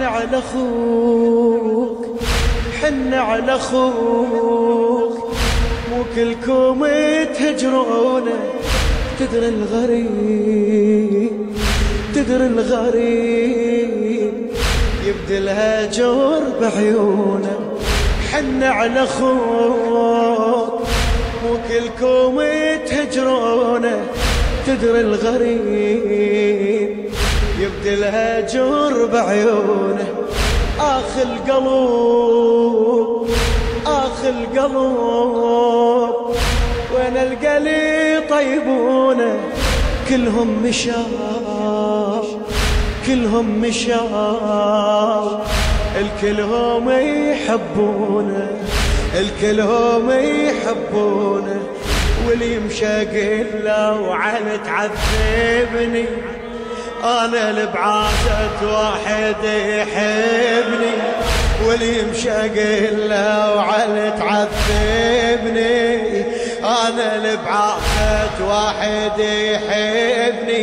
على اخوك، حن على اخوك، مو كلكم تهجرونه. تدري الغريب، تدري الغريب يبدي الهجر بعيونه. حن على اخوك، مو كلكم تهجرونه. تدري الغريب يبدي الهجر بعيونه. آخ القلب، آخ القلب، وين القلي طيبونه. كلهم مشاو، كلهم مشاو، الكلهم يحبونه، الكلهم يحبونه. واللي يمشى قله وعلى تعذبني، أنا لبعاثة واحد يحبني. واللي يمشى قله وعلى تعذبني، أنا لبعاثة واحد يحبني.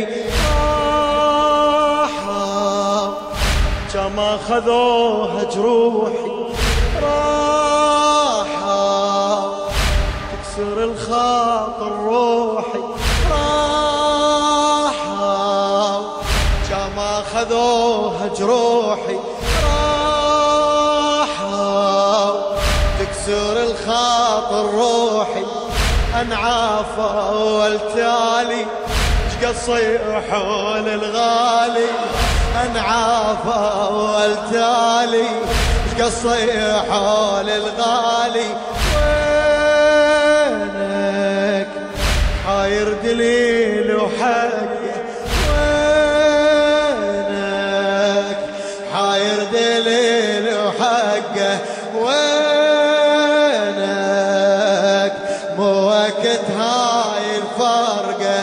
كما خذوها جروحي راحة، تكسر الخاطر روحي راحة. كما خذوها جروحي راحة، تكسر الخاطر روحي. أنعافى والتالي قصي حول الغالي. أنعافى والتالي قصي حول الغالي. وينك حاير دليل وحقه، وينك حاير دليل وحقه. وينك مو وقت هاي الفرقه.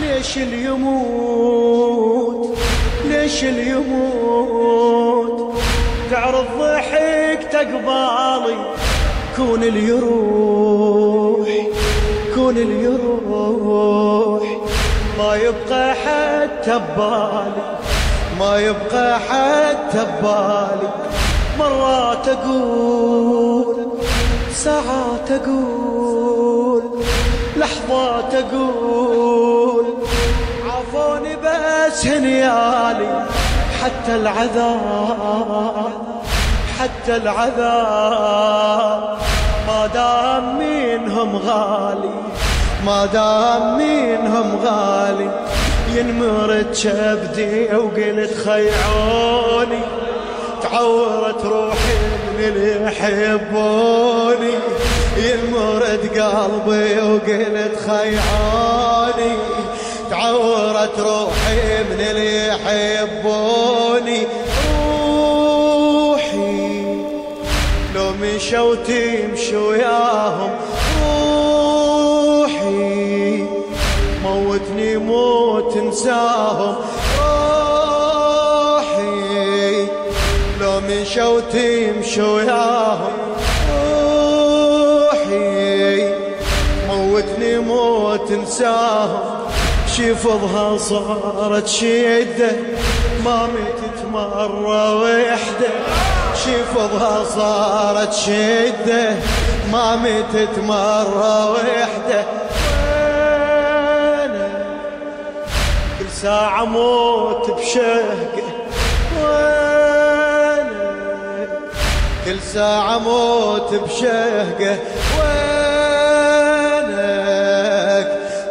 ليش اليموت، ليش اليموت تعرض ضحك تقبالي. كون اليروح، كون اليروح، ما يبقى حتى ببالي، ما يبقى حتى ببالي. مرات أقول، ساعات أقول، لحظات أقول عافوني بس هنيالي. حتى العذاب، حتى العذاب ما دام منهم غالي، ما دام منهم غالي. ينمرد شبدي وقلت خيعوني، تعورت روحي من اللي يحبوني. ينمرد قلبي وقلت خيعوني، تعورت روحي من اللي يحبوني. روحي لو مشوا تمشي وياهم، روحي موتني موت انساهم. روحي لو مشوا تمشي وياهم، روحي موتني موت انساهم. شفضها صارت شدة، ما متت مرة وحدة. شفضها صارت شدة، ما متت مرة وحدة. وينك كل ساعة موت بشهقة. وينك كل ساعة موت بشهقة. وينك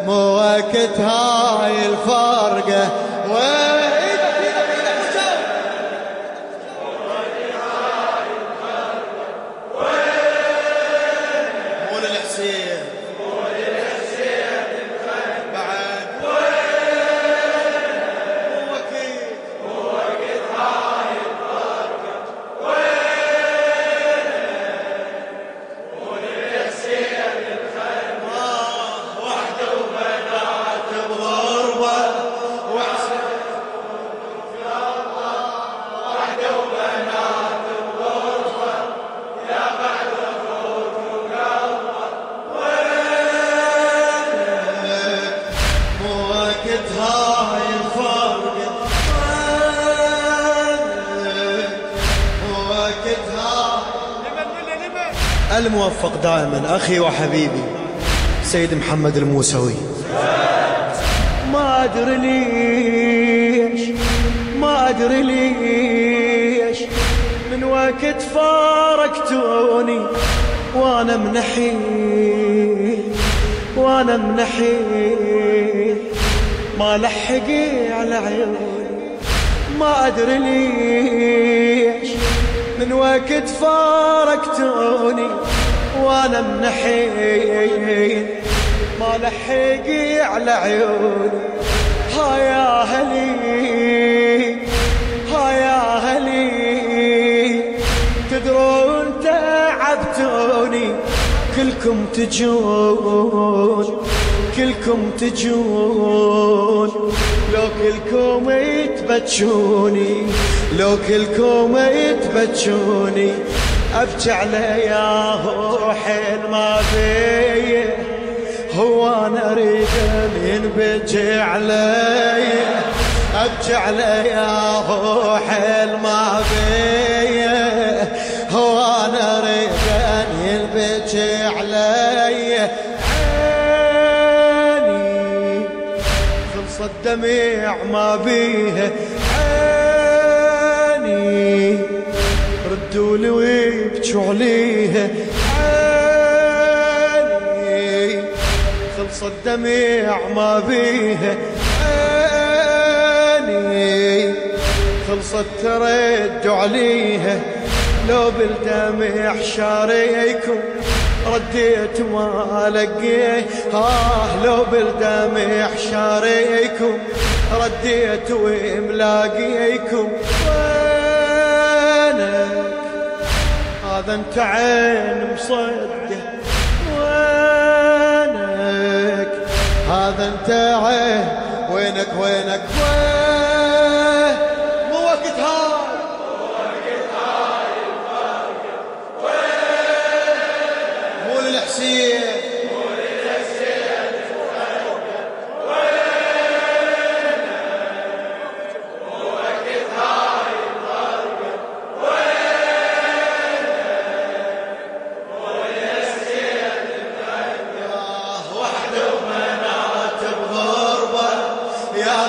مو وقت هاي الفارقة. وينك الموفق دائما أخي وحبيبي سيد محمد الموسوي. ما أدري ليش من وقت فارقتوني وانا منحي ما لحقي على عيوني. ما أدري ليش من وقت فارقتوني وانا منحي ما لحقي على عيوني. ها يا هلي تدرون تعبتوني كلكم تجون لو كلكم يتبتشوني أبكي علياه حين ما بيه هو أنا أريد أن ينبكي علي. أبكي علياه حين ما بيه هو أنا أريد أن ينبكي علي. عيني خلصت دميع ما بيها عيني ردوا لي ويبكوا عليها عيني خلصت دميع ما بيها عيني خلصت تردوا عليها. لو بالدمع شاريكم رديت ما لقيه لو بالدمع شاريكم رديت وملاقيكم. وينك هذا انت عين مصدق وينك هذا انت عين وينك مو وقت هاي مو للحسين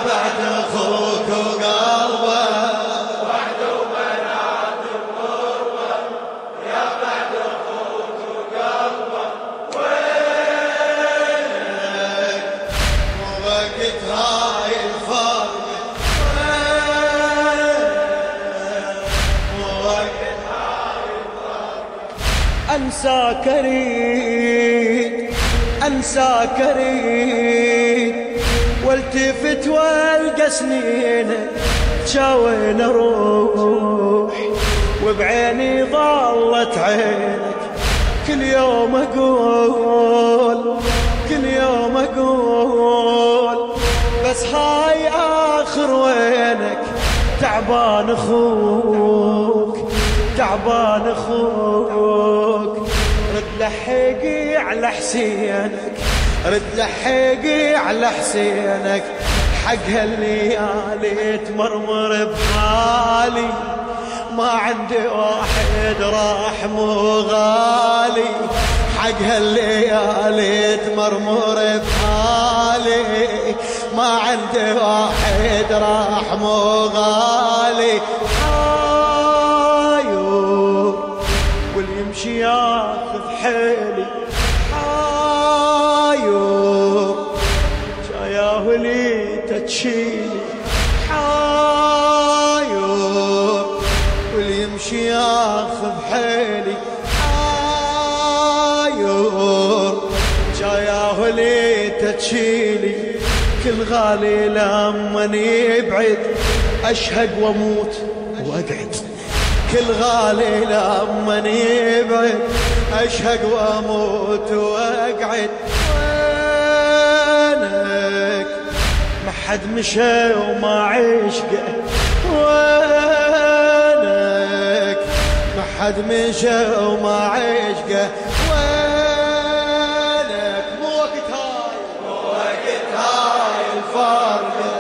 بعد أخوك وقلبه وحده ومنعت بغربة يا بعد أخوك وقلبه. وينك ووقت هاي الفرقة ووقت هاي الفرقة. أنساك أريد والتفت والقى سنينك شاوين اروح وبعيني ضلت عينك. كل يوم اقول بس هاي اخر وينك. تعبان اخوك رد لحقي على حسينك حق هالليالي تمرمر بحالي. ما عندي واحد راح مو غالي حق هالليالي تمرمر بحالي. ما عندي واحد راح مو غالي. حاير واللي يمشي ياخذ حيلي حاير جايا ولي تشيلي حاير واللي يمشي ياخذ حيلي حاير جايا ولي تشيلي. كل غالي لما يبعد اشهق واموت واقعد. كل غالي لما يبعد اشهق واموت واقعد. وينك ما حد مشى وما عشقه وينك ما حد مشى وما عشقه. وينك مو وقت هاي الفارقه.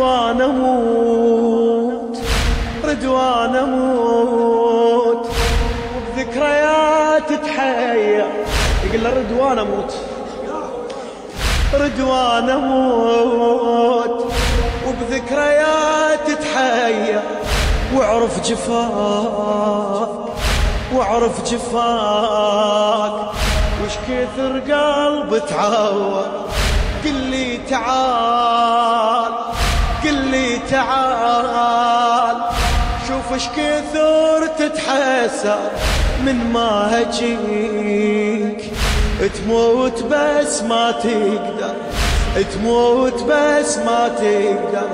رضوان اموت، رضوان اموت، وبذكريات تحيا. يقول له رضوان اموت، رضوان اموت، وبذكريات تحيا. واعرف جفاك، واعرف جفاك، وش كثر قلب تعور. قل لي تعال، قل لي تعال، شوف اش كثر تتحسر من ما هجيك. تموت بس ما تقدر، تموت بس ما تقدر.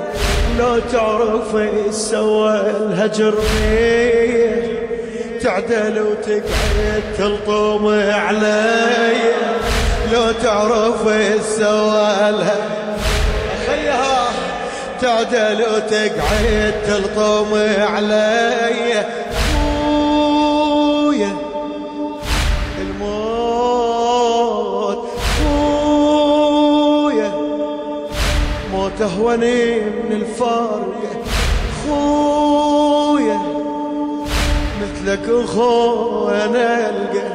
لو تعرف ايش سوى الهجر فيه، تعدل وتقعد تلطم علي. لو تعرف ايش سوى الهجر، خيها تعدل وتقعد تلطم علي. خويا الموت، خويا موت اهوني من الفرق. خويا مثلك اخويا نلقى.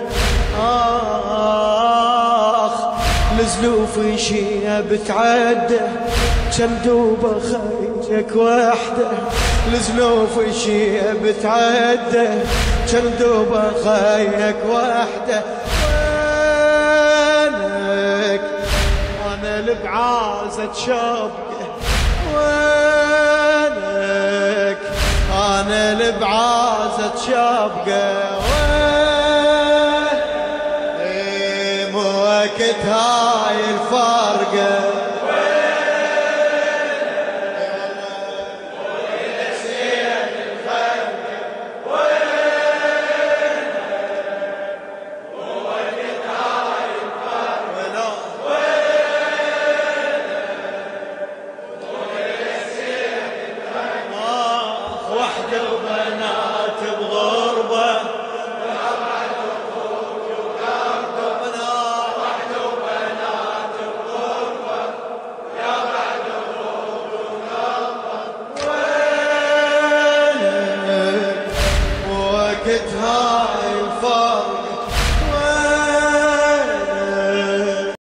الزلوف شيء بتعدى، كم دوبة خيك وحده. الزلوف شيء بتعدى، كم دوبة خيك وحده. وينك وانا لبعازة شبقة، وينك انا لبعازة شبقة. وقت هاي الفارقة وحدة وبنات بغربة. وقت هاي